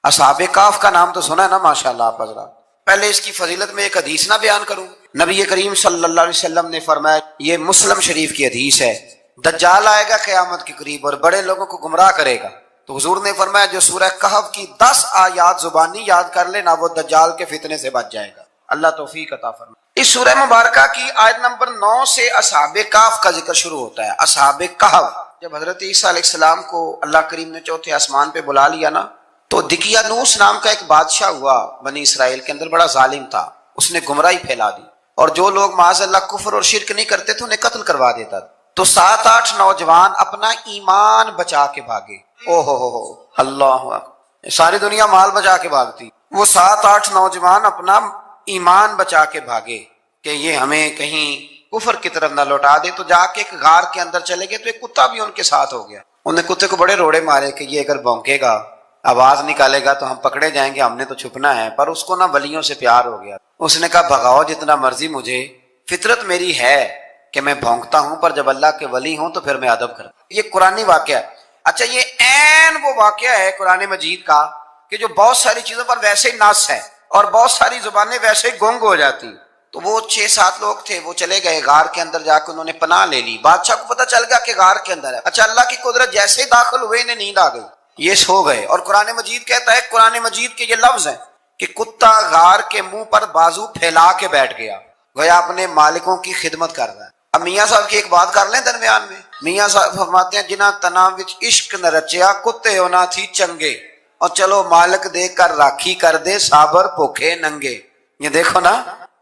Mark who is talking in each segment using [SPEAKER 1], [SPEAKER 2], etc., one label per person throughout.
[SPEAKER 1] اصحاب کہف کا نام تو سنا ہے نا ماشاءاللہ آپ حضرات. پہلے اس کی فضیلت میں ایک حدیث نہ بیان کروں. نبی کریم صلی اللہ علیہ وسلم نے فرمایا، یہ مسلم شریف کی حدیث ہے، دجال آئے گا قیامت کے قریب اور بڑے لوگوں کو گمراہ کرے گا. تو حضور نے فرمایا جو سورہ کہف کی 10 آیات زبانی یاد کر لے نا، وہ دجال کے فتنے سے بچ جائے گا. اللہ توفیق عطا فرمائے. اس سورہ مبارکہ کی آیت نمبر 9 سے اصحاب کہف کا ذکر شروع ہوتا ہے. اصحاب کہف، جب حضرت عیسیٰ علیہ السلام کو اللہ کریم نے چوتھے آسمان پہ بلا لیا نا، تو دقیانوس نام کا ایک بادشاہ ہوا بنی اسرائیل کے اندر، بڑا ظالم تھا. اس نے گمراہی پھیلا دی اور جو لوگ معاذ اللہ کفر اور شرک نہیں کرتے تھے انہیں قتل کروا دیتا تھا. تو 7-8 نوجوان اپنا ایمان بچا کے بھاگے. او ہو اللہ اکبر، ساری دنیا مال بچا کے بھاگتی، وہ 7-8 نوجوان اپنا ایمان بچا کے بھاگے کہ یہ ہمیں کہیں کفر کی طرف نہ لوٹا دے. تو جا کے ایک غار کے اندر چلے گئے تو ایک کتا بھی ان کے ساتھ ہو گیا. انہوں نے کتے کو بڑے روڑے مارے کہ یہ اگر بھونکے گا، آواز نکالے گا تو ہم پکڑے جائیں گے، ہم نے تو چھپنا ہے. پر اس کو نا ولیوں سے پیار ہو گیا. اس نے کہا بھگاؤ جتنا مرضی مجھے، فطرت میری ہے کہ میں بھونکتا ہوں، پر جب اللہ کے ولی ہوں تو پھر میں ادب کرتا ہوں. یہ قرآنی واقعہ ہے. اچھا، یہ عین وہ واقعہ ہے قرآن مجید کا کہ جو بہت ساری چیزوں پر ویسے ہی نص ہے اور بہت ساری زبانیں ویسے ہی گنگ ہو جاتی. تو وہ 6-7 لوگ تھے، وہ چلے گئے غار کے اندر، جا کے انہوں نے پناہ لے لی. بادشاہ کو پتا چل گیا کہ غار کے اندر ہے. اچھا، اللہ کی قدرت جیسے ہی داخل ہوئے انہیں نیند آ گئی، یہ سو گئے. اور قرآن مجید کہتا ہے، قرآن مجید کے یہ لفظ ہیں کہ کتا غار کے منہ پر بازو پھیلا کے بیٹھ گیا، گویا اپنے مالکوں کی خدمت کر رہا ہے. اب میاں صاحب کی ایک بات کر لیں درمیان میں. میاں صاحب فرماتے ہیں جنہ تنا وچ عشق نہ رچیا، کتے ہونا تھی چنگے، اور چلو مالک دے کر راکھی کر دے، صابر بھوکے ننگے. یہ دیکھو نا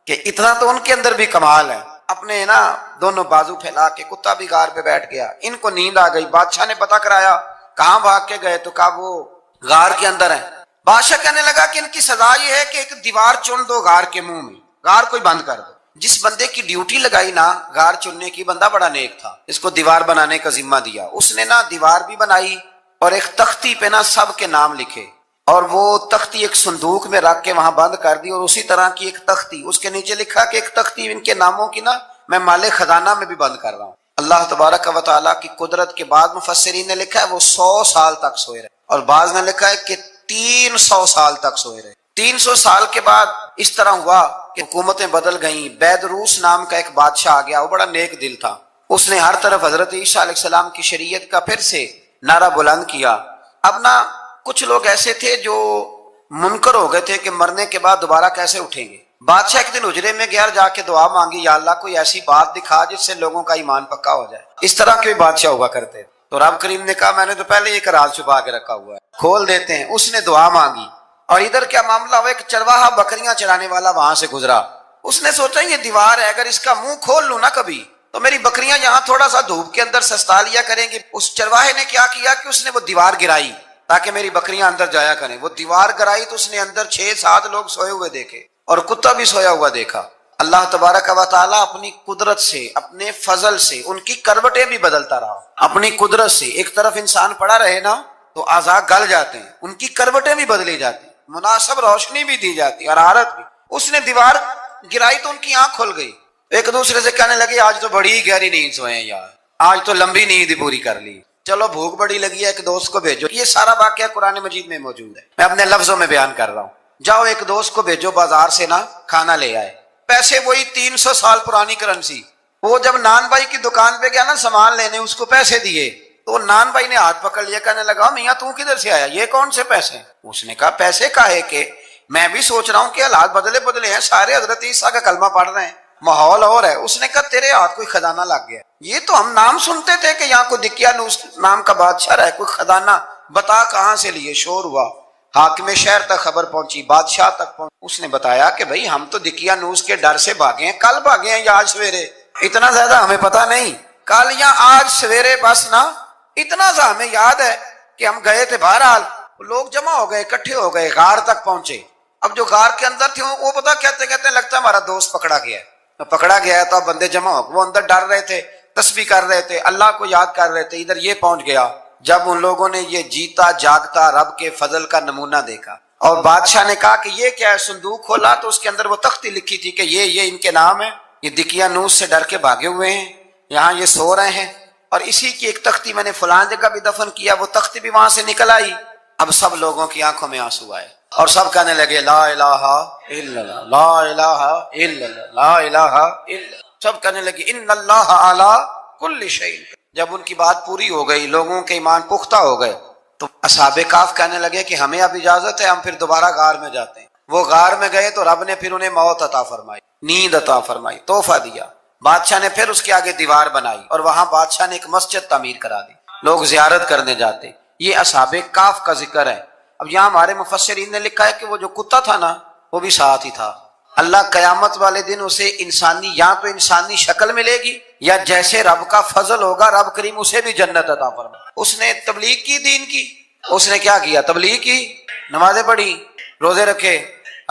[SPEAKER 1] کہ اتنا تو ان کے اندر بھی کمال ہے. اپنے نا دونوں بازو پھیلا کے، کتا بھی غار پہ بیٹھ گیا. ان کو نیند آ گئی. بادشاہ نے پتا کرایا کہاں بھاگ کے گئے، تو کہا وہ غار کے اندر ہے. بادشاہ کہنے لگا کہ ان کی سزا یہ ہے کہ ایک دیوار چن دو غار کے منہ میں، غار کوئی بند کر دو. جس بندے کی ڈیوٹی لگائی نا غار چننے کی، بندہ بڑا نیک تھا، اس کو دیوار بنانے کا ذمہ دیا. اس نے نا دیوار بھی بنائی اور ایک تختی پہ نا سب کے نام لکھے، اور وہ تختی ایک صندوق میں رکھ کے وہاں بند کر دی. اور اسی طرح کی ایک تختی اس کے نیچے لکھا کہ ایک تختی ان کے ناموں کی نا میں مال خزانہ میں بھی بند کر رہا ہوں. اللہ تبارک و تعالیٰ کی قدرت کے بعد مفسرین نے لکھا ہے وہ 100 سال تک سوئے رہے، اور بعض نے لکھا ہے کہ 300 سال تک سوئے رہے. 300 سال کے بعد اس طرح ہوا کہ حکومتیں بدل گئیں. بیدروس نام کا ایک بادشاہ آ گیا، وہ بڑا نیک دل تھا. اس نے ہر طرف حضرت عیسیٰ علیہ السلام کی شریعت کا پھر سے نعرہ بلند کیا. اب نا کچھ لوگ ایسے تھے جو منکر ہو گئے تھے کہ مرنے کے بعد دوبارہ کیسے اٹھیں گے. بادشاہ ایک دن حجرے میں گیا، جا کے دعا مانگی، یا اللہ کوئی ایسی بات دکھا جس سے لوگوں کا ایمان پکا ہو جائے. اس طرح کے بھی بادشاہ ہوا کرتے تھے. تو رب کریم نے کہا میں نے تو پہلے ایک راز چھپا کے رکھا ہوا ہے، کھول دیتے ہیں. اس نے دعا مانگی، اور ادھر کیا معاملہ ہوا، ایک چرواہا بکریاں چرانے والا وہاں سے گزرا. اس نے سوچا یہ دیوار ہے، اگر اس کا منہ کھول لوں نا کبھی تو میری بکریاں یہاں تھوڑا سا دھوپ کے اندر سستا لیا کریں گی. اس چرواہے نے کیا کیا کہ اس نے وہ دیوار گرائی تاکہ میری بکریاں اندر جایا کریں. وہ دیوار گرائی تو اس نے اندر 6-7 لوگ سوئے ہوئے دیکھے اور کتا بھی سویا ہوا دیکھا. اللہ تبارک و تعالیٰ اپنی قدرت سے، اپنے فضل سے ان کی کروٹیں بھی بدلتا رہا. اپنی قدرت سے ایک طرف انسان پڑا رہے نا تو اعضاء گل جاتے ہیں، ان کی کروٹیں بھی بدلی جاتی، مناسب روشنی بھی دی جاتی، حرارت بھی. اس نے دیوار گرائی تو ان کی آنکھ کھل گئی. ایک دوسرے سے کہنے لگے آج تو بڑی گہری نیند سوئے ہیں یار، آج تو لمبی نیند پوری کر لی، چلو بھوک بڑی لگی ہے ایک دوست کو بھیجو. یہ سارا واقعہ قرآن مجید میں موجود ہے، میں اپنے لفظوں میں بیان کر رہا ہوں. جاؤ ایک دوست کو بھیجو بازار سے نا کھانا لے آئے. پیسے وہی 300 سال پرانی کرنسی. وہ جب نان بھائی کی دکان پہ گیا نا سامان لینے، اس کو پیسے دیے تو نان بھائی نے ہاتھ پکڑ لیا، کہنے لگا میاں تو کدھر سے آیا، یہ کون سے پیسے؟ اس نے کہا پیسے کاہے کہ میں بھی سوچ رہا ہوں کہ حالات بدلے ہیں، سارے حضرت عیسیٰ کا کلمہ پڑھ رہے ہیں، ماحول اور ہے. اس نے کہا تیرے ہاتھ کوئی خزانہ لگ گیا. یہ تو ہم نام سنتے تھے کہ یہاں کوئی دقیانوس نام کا بادشاہ رہے، کوئی خزانہ، بتا کہاں سے لیے. شور ہوا، حاکم شہر تک خبر پہنچی، بادشاہ تک پہنچی. اس نے بتایا کہ بھائی ہم تو دقیانوس کے ڈر سے بھاگے ہیں، کل بھاگے ہیں یا آج سویرے، اتنا زیادہ ہمیں پتا نہیں، کل یا آج سویرے بس نا. اتنا سا ہمیں یاد ہے کہ ہم گئے تھے. بہرحال لوگ جمع ہو گئے، اکٹھے ہو گئے، غار تک پہنچے. اب جو غار کے اندر تھے وہ پتا کہتے کہتے لگتا ہے ہمارا دوست پکڑا گیا ہے. پکڑا گیا ہے تو اب بندے جمع ہو گئے، وہ اندر ڈر رہے تھے، تسبیح کر رہے تھے، اللہ کو یاد کر رہے تھے. ادھر یہ پہنچ گیا جب ان لوگوں نے یہ جیتا جاگتا رب کے فضل کا نمونہ دیکھا. اور بادشاہ نے کہا کہ یہ کیا ہے. صندوق کھولا تو اس کے اندر وہ تختی لکھی تھی کہ یہ ان کے نام ہے، یہ دقیانوس سے ڈر کے بھاگے ہوئے ہیں، یہاں یہ سو رہے ہیں، اور اسی کی ایک تختی میں نے فلان جگہ بھی دفن کیا. وہ تختی بھی وہاں سے نکل آئی. اب سب لوگوں کی آنکھوں میں آنسو آئے اور سب کہنے لگے لا الہ الا اللہ، لا الہ الا اللہ، لا الہ الا اللہ۔ سب کہنے لگے ان اللہ علی کل شیء۔ جب ان کی بات پوری ہو گئی، لوگوں کے ایمان پختہ ہو گئے، تو اصحاب کہف کہنے لگے کہ ہمیں اب اجازت ہے، ہم پھر دوبارہ غار میں جاتے ہیں۔ وہ غار میں گئے تو رب نے پھر انہیں موت عطا فرمائی، نیند عطا فرمائی، تحفہ دیا۔ بادشاہ نے پھر اس کے آگے دیوار بنائی اور وہاں بادشاہ نے ایک مسجد تعمیر کرا دی، لوگ زیارت کرنے جاتے۔ یہ اصحاب کہف کا ذکر ہے۔ اب یہاں ہمارے مفسرین نے لکھا ہے کہ وہ جو کتا تھا نا، وہ بھی ساتھ ہی تھا۔ اللہ قیامت والے دن اسے انسانی، یا تو انسانی شکل ملے گی، یا جیسے رب کا فضل ہوگا رب کریم اسے بھی جنت عطا فرمائے۔ اس نے تبلیغ کی، دین کی، اس نے کیا کیا؟ تبلیغ کی، نمازیں پڑھی، روزے رکھے،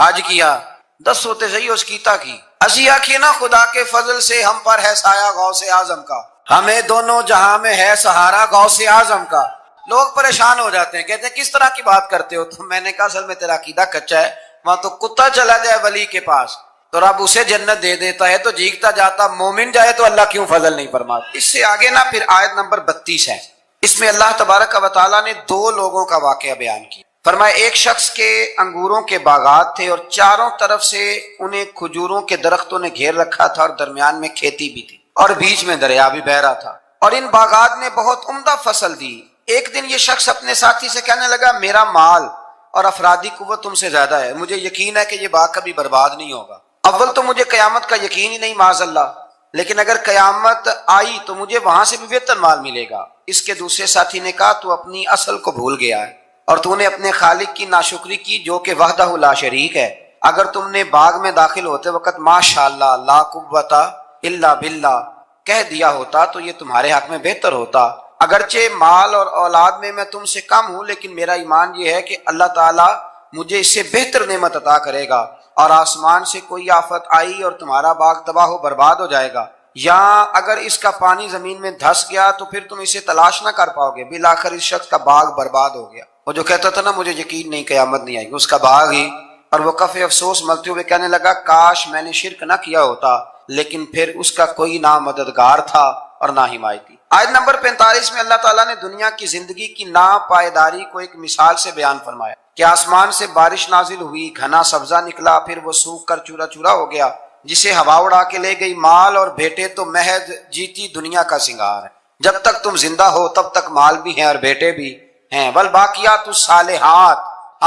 [SPEAKER 1] حج کیا، 10 ہوتے صحیح اس کیتا کی۔ اسی آخی نا خدا کے فضل سے ہم پر ہے سایہ غوث اعظم کا، ہمیں دونوں جہاں میں ہے سہارا غوث اعظم کا۔ لوگ پریشان ہو جاتے ہیں، کہتے ہیں کس طرح کی بات کرتے ہو؟ تو میں نے کہا اصل میں تیرا عقیدہ کچا ہے۔ وہاں تو کتا چلا جائے ولی کے پاس تو رب اسے جنت دے دیتا ہے، تو جھیکتا جاتا مومن جائے تو اللہ کیوں فضل نہیں فرماتا؟ اس سے آگے نا پھر آیت نمبر 32 ہے، اس میں اللہ تبارک و تعالیٰ نے 2 لوگوں کا واقعہ بیان کیا۔ فرمایا ایک شخص کے انگوروں کے باغات تھے اور چاروں طرف سے انہیں کھجوروں کے درختوں نے گھیر رکھا تھا، اور درمیان میں کھیتی بھی تھی اور بیچ میں دریا بھی بہ رہا تھا، اور ان باغات نے بہت عمدہ فصل دی۔ ایک دن یہ شخص اپنے ساتھی سے کہنے لگا میرا مال اور افرادی قوت تم سے زیادہ ہے، مجھے یقین ہے کہ یہ باغ کبھی برباد نہیں ہوگا۔ اول تو مجھے قیامت کا یقین ہی نہیں معاذ اللہ، لیکن اگر قیامت آئی تو مجھے وہاں سے بھی بہتر مال ملے گا۔ اس کے دوسرے ساتھی نے کہا تو اپنی اصل کو بھول گیا ہے اور تو نے اپنے خالق کی ناشکری کی جو کہ وحدہ لا شریک ہے۔ اگر تم نے باغ میں داخل ہوتے وقت ماشاءاللہ لا قوت الا باللہ کہہ دیا ہوتا تو یہ تمہارے حق میں بہتر ہوتا۔ اگرچہ مال اور اولاد میں تم سے کم ہوں، لیکن میرا ایمان یہ ہے کہ اللہ تعالیٰ مجھے اس سے بہتر نعمت عطا کرے گا، اور آسمان سے کوئی آفت آئی اور تمہارا باغ تباہ و برباد ہو جائے گا، یا اگر اس کا پانی زمین میں دھس گیا تو پھر تم اسے تلاش نہ کر پاؤ گے۔ بالآخر اس شخص کا باغ برباد ہو گیا۔ وہ جو کہتا تھا نا مجھے یقین نہیں قیامت نہیں آئے گی، اس کا باغ ہی، اور وہ کف افسوس ملتے ہوئے کہنے لگا کاش میں نے شرک نہ کیا ہوتا، لیکن پھر اس کا کوئی نہ مددگار تھا اور نہ حمایتی۔ آیت نمبر 45 میں اللہ تعالیٰ نے دنیا کی زندگی کی ناپائیداری کو ایک مثال سے بیان فرمایا کہ آسمان سے بارش نازل ہوئی، گھنا سبزہ نکلا، پھر وہ سوکھ کر چورا چورا ہو گیا، جسے ہوا اڑا کے لے گئی۔ مال اور بیٹے تو محض جیتی دنیا کا سنگار ہے، جب تک تم زندہ ہو تب تک مال بھی ہیں اور بیٹے بھی ہیں۔ والباقیات الصالحات،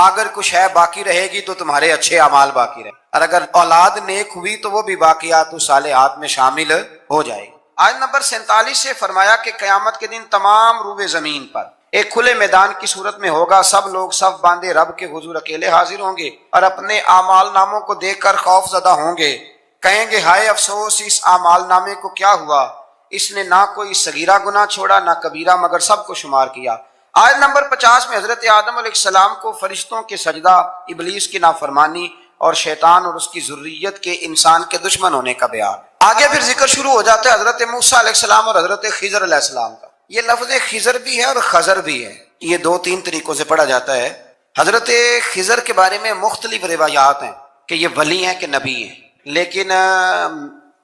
[SPEAKER 1] اگر کچھ ہے باقی رہے گی تو تمہارے اچھے اعمال باقی رہے، اور اگر اولاد نیک ہوئی تو وہ بھی باقیات الصالحات میں شامل ہو جائے گی۔ آیت نمبر 47 سے فرمایا کہ قیامت کے دن تمام روئے زمین پر ایک کھلے میدان کی صورت میں ہوگا، سب لوگ صف باندھے رب کے حضور اکیلے حاضر ہوں گے اور اپنے اعمال ناموں کو دیکھ کر خوف زدہ ہوں گے، کہیں گے ہائے افسوس اس اعمال نامے کو کیا ہوا، اس نے نہ کوئی صغیرہ گناہ چھوڑا نہ کبیرہ، مگر سب کو شمار کیا۔ آیت نمبر 50 میں حضرت آدم علیہ السلام کو فرشتوں کے سجدہ، ابلیس کی نافرمانی اور شیطان اور اس کی ذریت کے انسان کے دشمن ہونے کا بیان۔ آگے پھر ذکر شروع ہو جاتا ہے حضرت موسیٰ علیہ السلام اور حضرت خضر علیہ السلام کا۔ یہ لفظ خضر بھی ہے اور خضر بھی ہے، یہ 2-3 طریقوں سے پڑھا جاتا ہے۔ حضرت خضر کے بارے میں مختلف روایات ہیں کہ یہ ولی ہیں کہ نبی ہیں، لیکن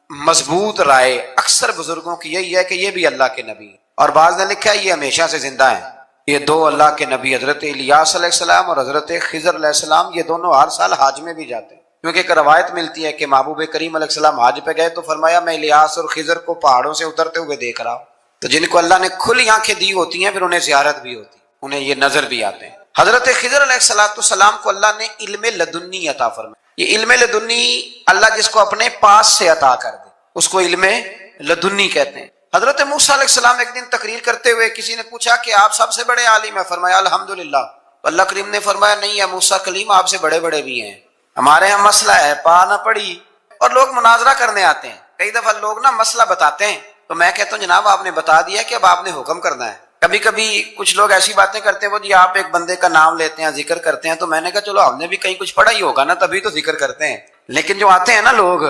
[SPEAKER 1] مضبوط رائے اکثر بزرگوں کی یہی ہے کہ یہ بھی اللہ کے نبی ہیں، اور بعض نے لکھا ہے یہ ہمیشہ سے زندہ ہیں۔ یہ 2 اللہ کے نبی حضرت الیاس علیہ السلام اور حضرت خضر علیہ السلام، یہ دونوں ہر سال حج میں بھی جاتے ہیں، کیونکہ ایک روایت ملتی ہے کہ محبوب کریم علیہ السلام حج پہ گئے تو فرمایا میں الیاس اور خضر کو پہاڑوں سے اترتے ہوئے دیکھ رہا ہوں۔ تو جن کو اللہ نے کھلی آنکھیں دی ہوتی ہیں پھر انہیں زیارت بھی ہوتی ہے، انہیں یہ نظر بھی آتے ہیں۔ حضرت خضر علیہ السلام کو اللہ نے علم لدنی عطا فرمایا۔ یہ علم لدنی اللہ جس کو اپنے پاس سے عطا کر دے اس کو علم لدنی کہتے ہیں۔ حضرت موسیٰ علیہ السلام ایک دن تقریر کرتے ہوئے کسی نے پوچھا کہ آپ سب سے بڑے عالم ہیں، فرمایا الحمدللہ۔ اللہ کریم نے فرمایا نہیں ہے موسیٰ کلیم، آپ سے بڑے بڑے بھی ہیں، ہمارے یہاں مسئلہ ہے پا نہ پڑی، اور لوگ مناظرہ کرنے آتے ہیں۔ کئی دفعہ لوگ نا مسئلہ بتاتے ہیں تو میں کہتا ہوں جناب آپ نے بتا دیا کہ اب آپ نے حکم کرنا ہے۔ کبھی کبھی کچھ لوگ ایسی باتیں کرتے ہیں وہ جی آپ ایک بندے کا نام لیتے ہیں ذکر کرتے ہیں، تو میں نے کہا چلو ہم نے بھی کہیں کچھ پڑھا ہی ہوگا نا تبھی تو ذکر کرتے ہیں، لیکن جو آتے ہیں نا لوگ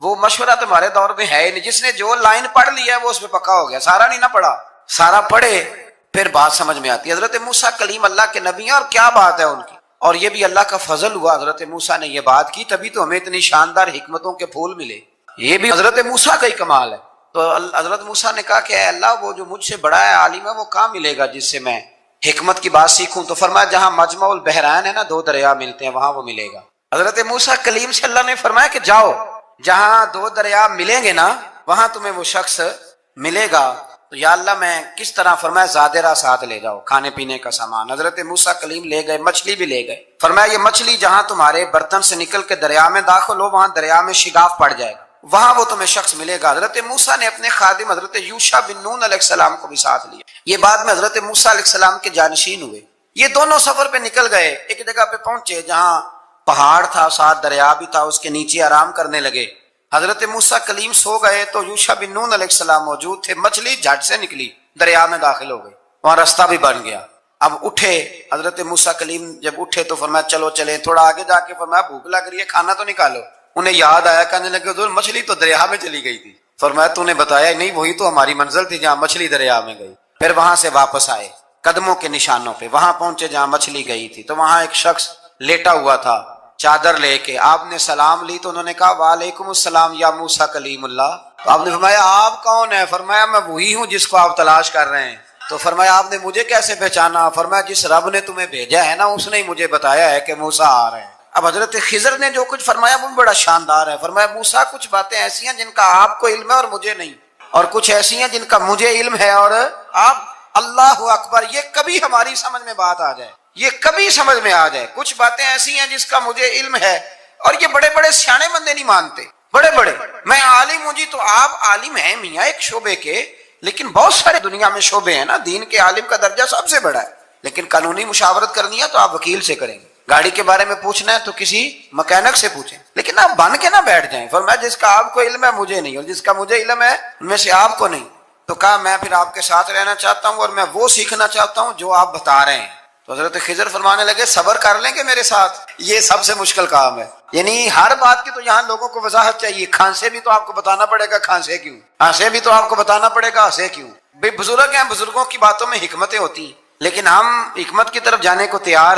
[SPEAKER 1] وہ مشورہ تمہارے دور میں ہے ہی نہیں، جس نے جو لائن پڑھ لیا ہے وہ اس پہ پکا ہو گیا، سارا نہیں نہ پڑھا، سارا پڑھے پھر بات سمجھ میں آتی ہے۔ حضرت موسیٰ کلیم اللہ کے نبی ہیں اور کیا بات ہے ان کی، اور یہ بھی اللہ کا فضل ہوا، حضرت موسیٰ نے یہ بات کی تبھی تو ہمیں اتنی شاندار حکمتوں کے پھول ملے، یہ بھی حضرت موسیٰ کا ہی کمال ہے۔ تو حضرت موسیٰ نے کہا کہ اے اللہ وہ جو مجھ سے بڑا ہے عالم ہے وہ کہاں ملے گا جس سے میں حکمت کی بات سیکھوں تو فرمایا جہاں مجمع البحرین ہے نا، دو دریا ملتے ہیں، وہاں وہ ملے گا۔ حضرت موسیٰ کلیم سے اللہ نے فرمایا کہ جاؤ، جہاں دو دریا ملیں گے نا وہاں تمہیں وہ شخص ملے گا۔ تو یا اللہ میں کس طرح؟ فرمایا زادرہ ساتھ لے جاؤ، کھانے پینے کا سامان۔ حضرت موسیٰ کلیم لے گئے، مچھلی بھی لے گئے۔ فرمایا یہ مچھلی جہاں تمہارے برتن سے نکل کے دریا میں داخل ہو، وہاں دریا میں شگاف پڑ جائے گا، وہاں وہ تمہیں شخص ملے گا۔ حضرت موسیٰ نے اپنے خادم حضرت یوشع بن نون علیہ السلام کو بھی ساتھ لیا۔ یہ بعد میں حضرت موسیٰ علیہ السلام کے جانشین ہوئے۔ یہ دونوں سفر پہ نکل گئے، ایک جگہ پہ پہنچے جہاں پہاڑ تھا، ساتھ دریا بھی تھا، اس کے نیچے آرام کرنے لگے۔ حضرت موسیٰ کلیم سو گئے تو یوشع بن نون علیہ السلام موجود تھے، مچھلی جھٹ سے نکلی، دریا میں داخل ہو گئی، وہاں راستہ بھی بن گیا۔ اب اٹھے حضرت موسیٰ کلیم، جب اٹھے تو فرمایا چلو چلیں، تھوڑا آگے جا کے فرمایا بھوک لگ رہی ہے، کھانا تو نکالو۔ انہیں یاد آیا، کہنے لگے حضور مچھلی تو دریا میں چلی گئی تھی۔ فرمایا تو نے بتایا نہیں، وہی تو ہماری منزل تھی جہاں مچھلی دریا میں گئی۔ پھر وہاں سے واپس آئے قدموں کے نشانوں پہ، وہاں پہنچے جہاں مچھلی گئی تھی، تو وہاں ایک شخص لیٹا ہوا تھا چادر لے کے۔ آپ نے سلام لی تو انہوں نے کہا وعلیکم السلام یا موسیٰ کلیم اللہ۔ تو آپ نے فرمایا آپ کون ہیں؟ فرمایا میں وہی ہوں جس کو آپ تلاش کر رہے ہیں۔ تو فرمایا آپ نے مجھے کیسے پہچانا؟ فرمایا جس رب نے تمہیں بھیجا ہے نا اس نے ہی مجھے بتایا ہے کہ موسیٰ آ رہے ہیں۔ اب حضرت خضر نے جو کچھ فرمایا وہ بڑا شاندار ہے۔ فرمایا موسیٰ کچھ باتیں ایسی ہیں جن کا آپ کو علم ہے اور مجھے نہیں، اور کچھ ایسی ہیں جن کا مجھے علم ہے اور آپ۔ اللہ اکبر، یہ کبھی ہماری سمجھ میں بات آ جائے، یہ کبھی سمجھ میں آ جائے، کچھ باتیں ایسی ہیں جس کا مجھے علم ہے، اور یہ بڑے بڑے سیانے بندے نہیں مانتے، بڑے بڑے میں عالم ہوں جی، تو آپ عالم ہیں میاں ایک شعبے کے، لیکن بہت سارے دنیا میں شعبے ہیں نا، دین کے عالم کا درجہ سب سے بڑا ہے، لیکن قانونی مشاورت کرنی ہے تو آپ وکیل سے کریں گے، گاڑی کے بارے میں پوچھنا ہے تو کسی مکینک سے پوچھیں، لیکن آپ بن کے نہ بیٹھ جائیں۔ فرمایا جس کا آپ کو علم ہے مجھے نہیں، اور جس کا مجھے علم ہے ان میں سے آپ کو نہیں۔ تو کہا میں پھر آپ کے ساتھ رہنا چاہتا ہوں اور میں وہ سیکھنا چاہتا ہوں جو آپ بتا رہے ہیں۔ تو حضرت خضر فرمانے لگے صبر کر لیں گے میرے ساتھ، یہ سب سے مشکل کام ہے، یعنی ہر بات کی تو یہاں لوگوں کو وضاحت چاہیے، کھانسے بھی تو آپ کو بتانا پڑے گا کھانسے کیوں، ہنسے بھی تو آپ کو بتانا پڑے گا ہنسے کیوں۔ بھئی بزرگ ہیں، بزرگوں کی باتوں میں حکمتیں ہوتی ہیں، لیکن ہم حکمت کی طرف جانے کو تیار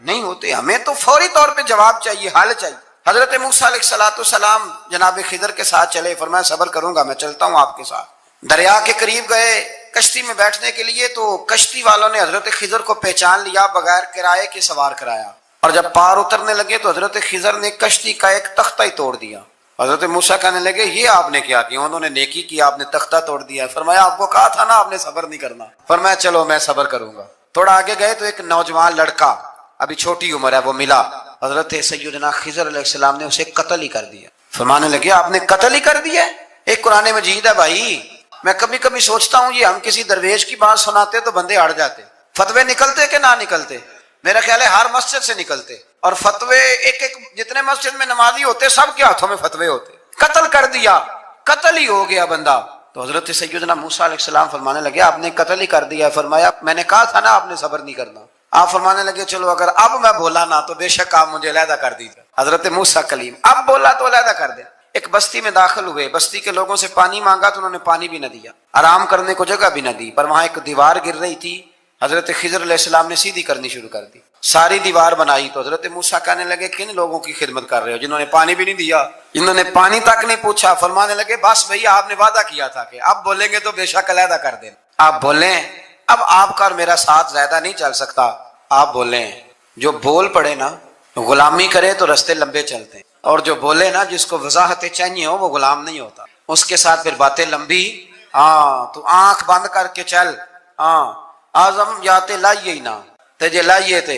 [SPEAKER 1] نہیں ہوتے، ہمیں تو فوری طور پہ جواب چاہیے، حل چاہیے۔ حضرت موسیٰ علیہ السلام جناب خضر کے ساتھ چلے، فرمایا صبر کروں گا، میں چلتا ہوں آپ کے ساتھ۔ دریا کے قریب گئے کشتی میں بیٹھنے کے لیے، تو کشتی والوں نے حضرت خضر کو پہچان لیا، بغیر کرائے کے سوار کرایا، اور جب پار اترنے لگے تو حضرت خضر نے کشتی کا ایک تختہ ہی توڑ دیا۔ حضرت موسیٰ کہنے لگے یہ آپ نے کیا کیا؟ انہوں نے نیکی کی، آپ نے تختہ توڑ دیا۔ فرمایا آپ کو کہا تھا نا آپ نے صبر نہیں کرنا۔ فرمایا چلو میں صبر کروں گا۔ تھوڑا آگے گئے تو ایک نوجوان لڑکا، ابھی چھوٹی عمر ہے، وہ ملا۔ حضرت سیدنا خضر علیہ السلام نے اسے قتل ہی کر دیا۔ فرمانے لگے آپ نے قتل ہی کر دیا؟ ایک قرآن مجید ہے بھائی، میں کبھی کبھی سوچتا ہوں یہ ہم کسی درویش کی بات سناتے تو بندے اڑ جاتے، فتوے نکلتے کہ نہ نکلتے؟ میرا خیال ہے ہر مسجد سے نکلتے، اور فتوے ایک ایک جتنے مسجد میں نمازی ہوتے سب کے ہاتھوں میں فتوے ہوتے۔ قتل کر دیا، قتل ہی ہو گیا بندہ۔ تو حضرت سیدنا موسیٰ علیہ السلام فرمانے لگے آپ نے قتل ہی کر دیا۔ فرمایا میں نے کہا تھا نا آپ نے صبر نہیں کرنا۔ آپ فرمانے لگے چلو اگر اب میں بولا نا تو بے شک آپ مجھے علیحدہ کر دیجیے۔ حضرت موسیٰ کلیم اب بولا تو علیحدہ کر دیں۔ ایک بستی میں داخل ہوئے، بستی کے لوگوں سے پانی مانگا تو انہوں نے پانی بھی نہ دیا، آرام کرنے کو جگہ بھی نہ دی، پر وہاں ایک دیوار گر رہی تھی، حضرت خضر علیہ السلام نے سیدھی کرنی شروع کر دی، ساری دیوار بنائی۔ تو حضرت موسیٰ کہنے لگے کن لوگوں کی خدمت کر رہے ہو جنہوں نے پانی بھی نہیں دیا، انہوں نے پانی تک نہیں پوچھا۔ فرمانے لگے بس بھئی آپ نے وعدہ کیا تھا کہ اب بولیں گے تو بے شک علیحدہ کر دیں، آپ بولیں، اب آپ کا اور میرا ساتھ زیادہ نہیں چل سکتا، آپ بولیں۔ جو بول پڑے نا غلامی کرے تو رستے لمبے چلتے ہیں، اور جو بولے نا جس کو وضاحتیں چاہیے ہو وہ غلام نہیں ہوتا، اس کے ساتھ پھر باتیں لمبی۔ ہاں تو آنکھ بند کر کے چل، ہاں آزم یاتے لائیے ہی نہ تجھے لائیے تھے،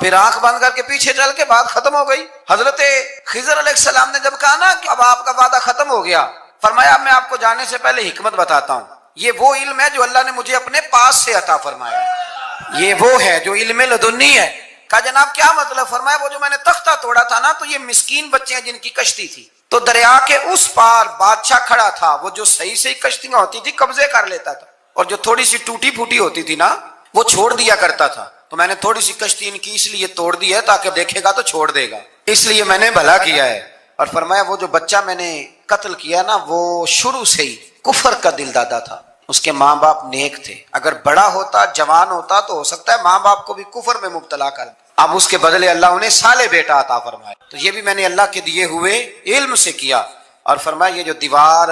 [SPEAKER 1] پھر آنکھ بند کر کے پیچھے چل کے بات ختم ہو گئی۔ حضرت خضر علیہ السلام نے جب کہا نا کہ اب آپ کا وعدہ ختم ہو گیا، فرمایا میں آپ کو جانے سے پہلے حکمت بتاتا ہوں، یہ وہ علم ہے جو اللہ نے مجھے اپنے پاس سے عطا فرمایا ہے، یہ وہ ہے جو علم لدنی ہے۔ کہا جناب کیا مطلب؟ فرمایا وہ جو میں نے تختہ توڑا تھا نا، تو یہ مسکین بچے ہیں جن کی کشتی تھی، تو دریا کے اس پار بادشاہ کھڑا تھا، وہ جو صحیح صحیح کشتیاں ہوتی تھی قبضے کر لیتا تھا، اور جو تھوڑی سی ٹوٹی پھوٹی ہوتی تھی نا وہ چھوڑ دیا کرتا تھا، تو میں نے تھوڑی سی کشتی ان کی اس لیے توڑ دی ہے تاکہ دیکھے گا تو چھوڑ دے گا، اس لیے میں نے بھلا کیا ہے۔ اور فرمایا وہ جو بچہ میں نے قتل کیا نا وہ شروع سے ہی کفر کا دل دادا تھا، اس کے ماں باپ نیک تھے، اگر بڑا ہوتا جوان ہوتا تو ہو سکتا ہے ماں باپ کو بھی کفر میں مبتلا کر دے، اب اس کے بدلے اللہ انہیں صالح بیٹا عطا فرمائے، تو یہ بھی میں نے اللہ کے دیے ہوئے علم سے کیا۔ اور فرمایا یہ جو دیوار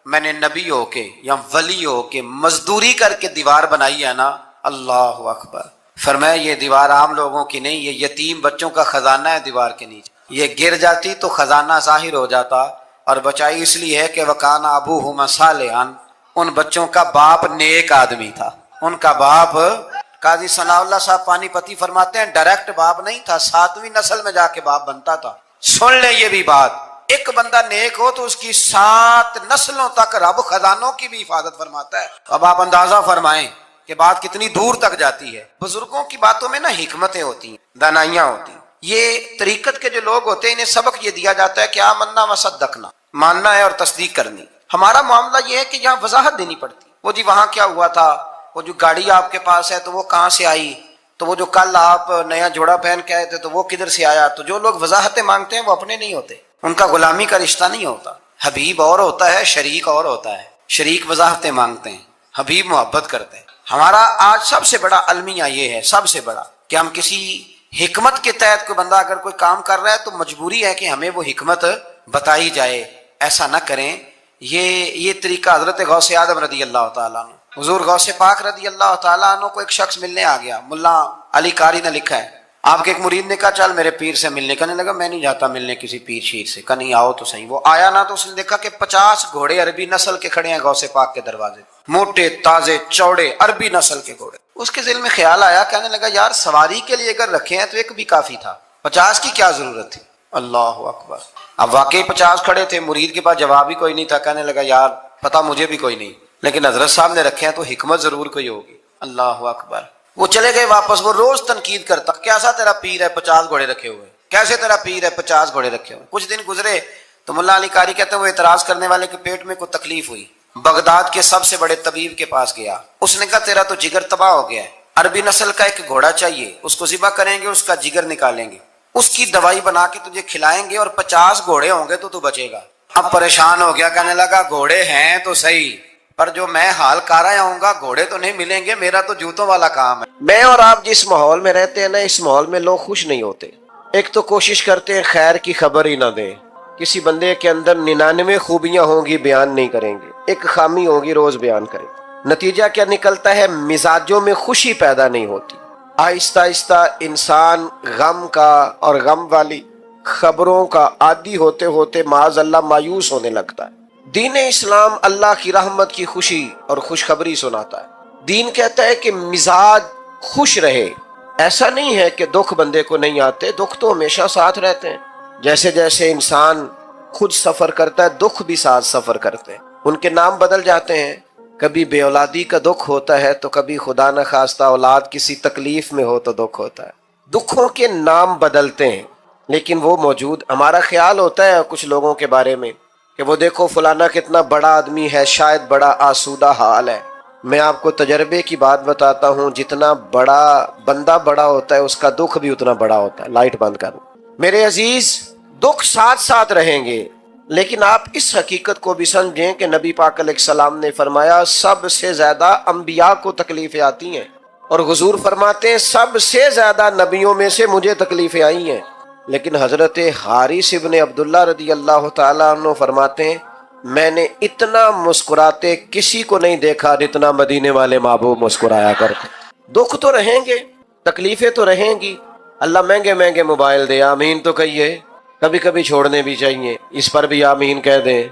[SPEAKER 1] میں نے نبی ہو کے یا ولی ہو کے مزدوری کر کے دیوار بنائی ہے نا، اللہ اکبر۔ فرمایا یہ دیوار عام لوگوں کی نہیں، یہ یتیم بچوں کا خزانہ ہے دیوار کے نیچے، یہ گر جاتی تو خزانہ ظاہر ہو جاتا، اور بچائی اس لیے ہے کہ وکان ابوہما صالحا، ان بچوں کا باپ نیک آدمی تھا، ان کا باپ۔ قاضی ثناء اللہ صاحب پانی پتی فرماتے ہیں ڈائریکٹ باپ نہیں تھا، 7ویں نسل میں جا کے باپ بنتا تھا۔ سن لیں یہ بھی بات، ایک بندہ نیک ہو تو اس کی 7 نسلوں تک رب خزانوں کی بھی حفاظت فرماتا ہے۔ اب آپ اندازہ فرمائیں کہ بات کتنی دور تک جاتی ہے۔ بزرگوں کی باتوں میں نا حکمتیں ہوتی ہیں، دانائیاں ہوتی ہیں۔ یہ طریقت کے جو لوگ ہوتے ہیں انہیں سبق یہ دیا جاتا ہے کہ آمنا و صدقنا، ماننا ہے اور تصدیق کرنی۔ ہمارا معاملہ یہ ہے کہ یہاں وضاحت دینی پڑتی، وہ جی وہاں کیا ہوا تھا، وہ جو گاڑی آپ کے پاس ہے تو وہ کہاں سے آئی، تو وہ جو کل آپ نیا جوڑا پہن کے آئے تھے تو وہ کدھر سے آیا۔ تو جو لوگ وضاحتیں مانگتے ہیں وہ اپنے نہیں ہوتے، ان کا غلامی کا رشتہ نہیں ہوتا۔ حبیب اور ہوتا ہے، شریک اور ہوتا ہے۔ شریک وضاحتیں مانگتے ہیں، حبیب محبت کرتے ہیں۔ ہمارا آج سب سے بڑا المیہ یہ ہے، سب سے بڑا، کہ ہم کسی حکمت کے تحت کوئی بندہ اگر کوئی کام کر رہا ہے تو مجبوری ہے کہ ہمیں وہ حکمت بتائی جائے، ایسا نہ کریں۔ یہ طریقہ حضرت غوث اعظم رضی اللہ تعالیٰ عنہ، حضور غوث پاک رضی اللہ تعالیٰ عنہ کو ایک شخص ملنے آ گیا، ملا علی قاری نے لکھا ہے، آپ کے ایک مرید نے کہا چل میرے پیر سے ملنے، کہنے لگا میں نہیں جاتا ملنے کسی پیر شیر سے، کہا نہیں آؤ تو صحیح۔ وہ آیا نا تو اس نے دیکھا کہ 50 گھوڑے عربی نسل کے کھڑے ہیں غوث پاک کے دروازے، موٹے تازے چوڑے عربی نسل کے گھوڑے۔ اس کے دل میں خیال آیا، کہنے لگا یار سواری کے لیے اگر رکھے ہیں تو ایک بھی کافی تھا، 50 کی کیا ضرورت تھی۔ اللہ اکبر۔ اب واقعی 50 کھڑے تھے، مرید کے پاس جواب ہی کوئی نہیں تھا، کہنے لگا یار پتہ مجھے بھی کوئی نہیں، لیکن حضرت صاحب نے رکھے ہیں تو حکمت ضرور کوئی ہوگی۔ اللہ اکبر۔ وہ چلے گئے واپس، وہ روز تنقید کرتا، کیسا تیرا پیر ہے 50 گھوڑے رکھے ہوئے، کیسے تیرا پیر ہے 50 گھوڑے رکھے ہوئے۔ کچھ دن گزرے تو ملا علی قاری کہتے ہیں وہ اعتراض کرنے والے کے پیٹ میں کوئی تکلیف ہوئی، بغداد کے سب سے بڑے طبیب کے پاس گیا، اس نے کہا تیرا تو جگر تباہ ہو گیا ہے، عربی نسل کا ایک گھوڑا چاہیے، اس کو ذبح کریں گے، اس کا جگر نکالیں گے، اس کی دوائی بنا کے تجھے کھلائیں گے اور 50 گھوڑے ہوں گے تو بچے گا۔ اب پریشان ہو گیا، کہنے لگا گھوڑے ہیں تو صحیح، پر جو میں حال کارا آؤں گا گھوڑے تو نہیں ملیں گے، میرا تو جوتوں والا کام ہے۔ میں اور آپ جس ماحول میں رہتے ہیں نا، اس ماحول میں لوگ خوش نہیں ہوتے۔ ایک تو کوشش کرتے ہیں خیر کی خبر ہی نہ دیں، کسی بندے کے اندر 99 خوبیاں ہوں گی بیان نہیں کریں گے، ایک خامی ہوگی روز بیان کریں گے۔ نتیجہ کیا نکلتا ہے، مزاجوں میں خوشی پیدا نہیں ہوتی۔ آہستہ آہستہ انسان غم کا اور غم والی خبروں کا عادی ہوتے ہوتے معاذ اللہ مایوس ہونے لگتا ہے۔ دین اسلام اللہ کی رحمت کی خوشی اور خوشخبری سناتا ہے۔ دین کہتا ہے کہ مزاج خوش رہے، ایسا نہیں ہے کہ دکھ بندے کو نہیں آتے، دکھ تو ہمیشہ ساتھ رہتے ہیں۔ جیسے جیسے انسان خود سفر کرتا ہے دکھ بھی ساتھ سفر کرتے ہیں، ان کے نام بدل جاتے ہیں۔ کبھی بے اولادی کا دکھ ہوتا ہے تو کبھی خدا نہ خواستہ اولاد کسی تکلیف میں ہو تو دکھ ہوتا ہے۔ دکھوں کے نام بدلتے ہیں لیکن وہ موجود۔ ہمارا خیال ہوتا ہے کچھ لوگوں کے بارے میں کہ وہ دیکھو فلانا کتنا بڑا آدمی ہے، شاید بڑا آسودہ حال ہے۔ میں آپ کو تجربے کی بات بتاتا ہوں، جتنا بڑا بندہ بڑا ہوتا ہے اس کا دکھ بھی اتنا بڑا ہوتا ہے۔ لائٹ بند کر میرے عزیز، دکھ ساتھ ساتھ رہیں گے، لیکن آپ اس حقیقت کو بھی سمجھیں کہ نبی پاک علیہ السلام نے فرمایا سب سے زیادہ انبیاء کو تکلیفیں آتی ہیں، اور حضور فرماتے ہیں سب سے زیادہ نبیوں میں سے مجھے تکلیفیں آئی ہیں، لیکن حضرت حارث ابن عبداللہ رضی اللہ تعالیٰ عنہ فرماتے ہیں میں نے اتنا مسکراتے کسی کو نہیں دیکھا جتنا مدینے والے محبوب مسکرایا کرتے۔ دکھ تو رہیں گے، تکلیفیں تو رہیں گی۔ اللہ مہنگے مہنگے موبائل دے، آمین تو کہیے، کبھی کبھی چھوڑنے بھی چاہیے، اس پر بھی آمین کہہ دیں۔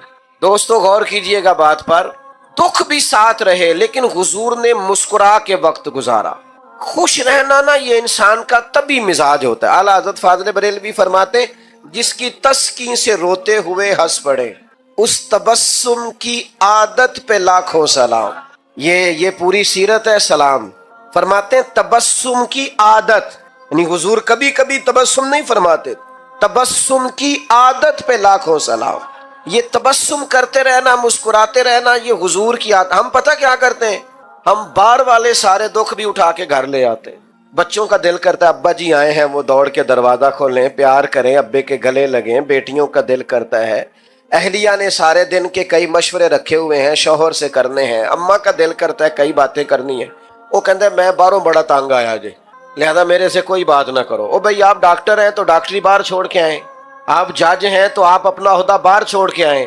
[SPEAKER 1] دوستو غور کیجئے گا بات پر، دکھ بھی ساتھ رہے، لیکن حضور نے مسکرا کے وقت گزارا۔ خوش رہنا نا یہ انسان کا طبی مزاج ہوتا ہے۔ اعلیٰ حضرت فاضل بریلوی فرماتے جس کی تسکین سے روتے ہوئے ہنس پڑے اس تبسم کی عادت پہ لاکھوں سلام۔ یہ پوری سیرت ہے سلام۔ فرماتے ہیں تبسم کی عادت، یعنی حضور کبھی کبھی تبسم نہیں فرماتے، تبسم کی عادت پہ لاکھوں سلام۔ یہ تبسم کرتے رہنا، مسکراتے رہنا، یہ حضور کی عادت۔ ہم پتہ کیا کرتے ہیں، ہم باہر والے سارے دکھ بھی اٹھا کے گھر لے آتے ہیں۔ بچوں کا دل کرتا ہے ابا جی آئے ہیں، وہ دوڑ کے دروازہ کھولیں، پیار کریں، ابے کے گلے لگیں۔ بیٹیوں کا دل کرتا ہے، اہلیہ نے سارے دن کے کئی مشورے رکھے ہوئے ہیں، شوہر سے کرنے ہیں۔ اماں کا دل کرتا ہے کئی باتیں کرنی ہیں، وہ کہتا ہے میں باہروں بڑا تانگ آیا جی، لہذا میرے سے کوئی بات نہ کرو۔ او بھائی آپ ڈاکٹر ہیں تو ڈاکٹری باہر چھوڑ کے آئیں، آپ جج ہیں تو آپ اپنا عہدہ باہر چھوڑ کے آئیں،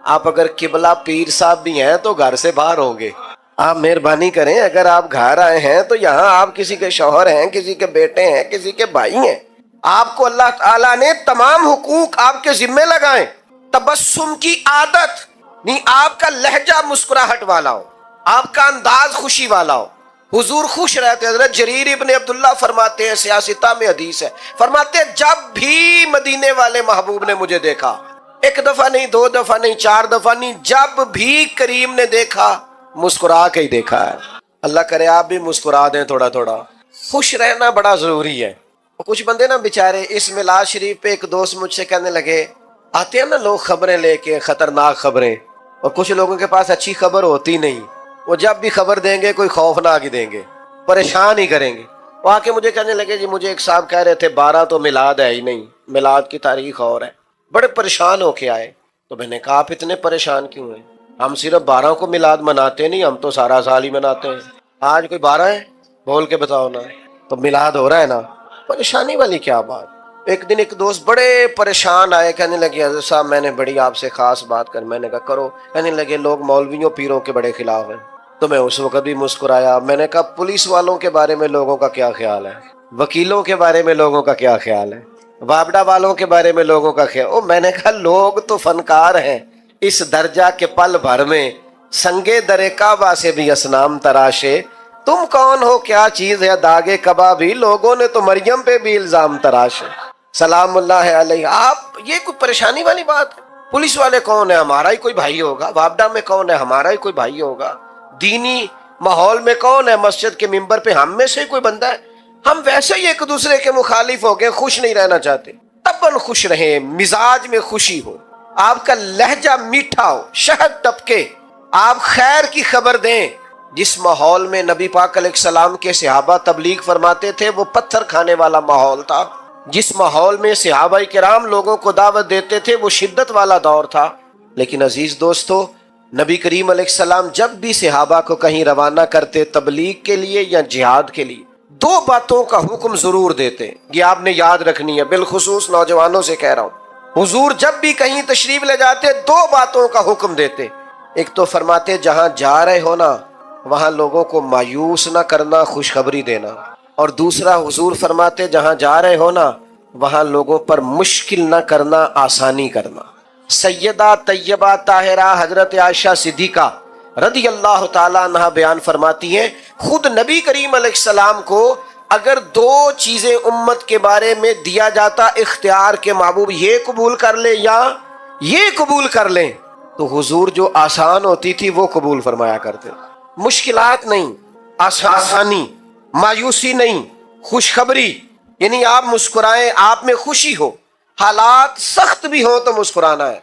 [SPEAKER 1] آپ اگر قبلہ پیر صاحب بھی ہیں تو گھر سے باہر ہوں گے۔
[SPEAKER 2] آپ مہربانی کریں، اگر آپ گھر آئے ہیں تو یہاں آپ کسی کے شوہر ہیں، کسی کے بیٹے ہیں، کسی کے بھائی ہیں، آپ کو اللہ تعالیٰ نے تمام حقوق آپ کے ذمے لگائیں۔ تبسم کی عادت نہیں، آپ کا لہجہ مسکراہٹ والا ہو، آپ کا انداز خوشی والا ہو۔ حضور خوش رہتے۔ حضرت جریر ابن عبداللہ فرماتے ہیں، سیاستہ میں حدیث ہے، فرماتے ہیں جب بھی مدینے والے محبوب نے مجھے دیکھا، ایک دفعہ نہیں، دو دفعہ نہیں، چار دفعہ نہیں، جب بھی کریم نے دیکھا مسکرا کے ہی دیکھا ہے۔ اللہ کرے آپ بھی مسکرا دیں تھوڑا تھوڑا۔ خوش رہنا بڑا ضروری ہے۔ کچھ بندے نا بیچارے، اس میلاد شریف پہ ایک دوست مجھ سے کہنے لگے، آتے ہیں نا لوگ خبریں لے کے، خطرناک خبریں، اور کچھ لوگوں کے پاس اچھی خبر ہوتی نہیں، وہ جب بھی خبر دیں گے کوئی خوفناک ہی دیں گے، پریشان ہی کریں گے۔ وہ آ کے مجھے کہنے لگے، جی مجھے ایک صاحب کہہ رہے تھے 12 تو میلاد ہے ہی نہیں، میلاد کی تاریخ اور ہے، بڑے پریشان ہو کے آئے۔ تو میں نے کہا آپ اتنے پریشان کیوں ہیں؟ ہم صرف 12 کو میلاد مناتے نہیں، ہم تو سارا سال ہی مناتے ہیں۔ آج کوئی 12 ہے؟ بول کے بتاؤ نا، تو میلاد ہو رہا ہے نا، پریشانی والی کیا بات؟ ایک دن ایک دوست بڑے پریشان آئے، کہنے لگے حضرت صاحب میں نے بڑی آپ سے خاص بات کر۔ میں نے کہا کرو۔ کہنے لگے لوگ مولویوں پیروں کے بڑے خلاف ہیں۔ تو میں اس وقت بھی مسکرایا۔ میں نے کہا پولیس والوں کے بارے میں لوگوں کا کیا خیال ہے؟ وکیلوں کے بارے میں لوگوں کا کیا خیال ہے؟ وابڈا والوں کے بارے میں لوگوں کا خیال؟ میں نے کہا لوگ تو فنکار ہیں اس درجہ کے پل بھر میں، سنگے در کعبہ سے بھی اسنام تراشے، تم کون ہو کیا چیز ہے داغے کبابی، لوگوں نے تو مریم پہ بھی الزام تراشے سلام اللہ علیہ۔ آپ یہ کوئی پریشانی والی بات ہے؟ پولیس والے کون ہیں؟ ہمارا ہی کوئی بھائی ہوگا۔ وابڈا میں کون ہے؟ ہمارا ہی کوئی بھائی ہوگا۔ دینی ماحول میں کون ہے؟ مسجد کے ممبر پہ ہم میں سے ہی کوئی بندہ ہے۔ ہم ویسے ہی ایک دوسرے کے مخالف ہو گئے، خوش نہیں رہنا چاہتے۔ تباً خوش رہیں، مزاج میں خوشی ہو، آپ کا لہجہ میٹھا ہو، شہد ٹپکے، آپ خیر کی خبر دیں۔ جس ماحول میں نبی پاک علیہ السلام کے صحابہ تبلیغ فرماتے تھے وہ پتھر کھانے والا ماحول تھا۔ جس ماحول میں صحابہ کرام لوگوں کو دعوت دیتے تھے وہ شدت والا دور تھا۔ لیکن عزیز دوستو، نبی کریم علیہ السلام جب بھی صحابہ کو کہیں روانہ کرتے تبلیغ کے لیے یا جہاد کے لیے، 2 باتوں کا حکم ضرور دیتے۔ یہ آپ نے یاد رکھنی ہے، بالخصوص نوجوانوں سے کہہ رہا ہوں۔ حضور جب بھی کہیں تشریف لے جاتے 2 باتوں کا حکم دیتے۔ ایک تو فرماتے جہاں جا رہے ہو نا وہاں لوگوں کو مایوس نہ کرنا، خوشخبری دینا۔ اور دوسرا حضور فرماتے جہاں جا رہے ہو نا وہاں لوگوں پر مشکل نہ کرنا، آسانی کرنا۔ سیدہ طیبہ طاہرہ حضرت عائشہ صدیقہ رضی اللہ تعالیٰ عنہ بیان فرماتی ہیں، خود نبی کریم علیہ السلام کو اگر 2 چیزیں امت کے بارے میں دیا جاتا اختیار کے، محبوب یہ قبول کر لے یا یہ قبول کر لیں، تو حضور جو آسان ہوتی تھی وہ قبول فرمایا کرتے۔ مشکلات نہیں، آسانی، مایوسی نہیں، خوشخبری، یعنی آپ مسکرائیں، آپ میں خوشی ہو، حالات سخت بھی ہوں تو مسکرانا ہے۔